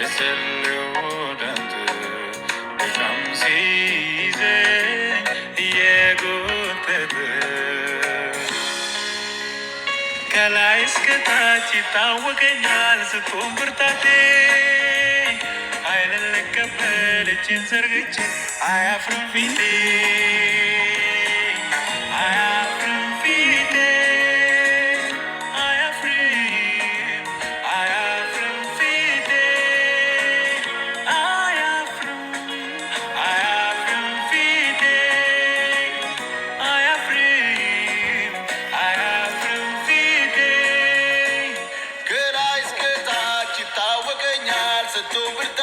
ልሰልወዳንተ በጣም ሲይዘኝ እየጎተተ ከላይ እስከታች ይታወቀኛል ስትሆን ብርታቴ ኃይልን ልቀበል እጄን ዘርግቼ አያፍርም ፊቴ አያፍርም ፊቴ አያፍርም አያፍርም ፊቴ አያፍርም አያፍርም ፊቴ አያፍርም አያፍርም ፊቴ ከላይ እስከታች ይታወቀኛል ስትሆን ብርታቴ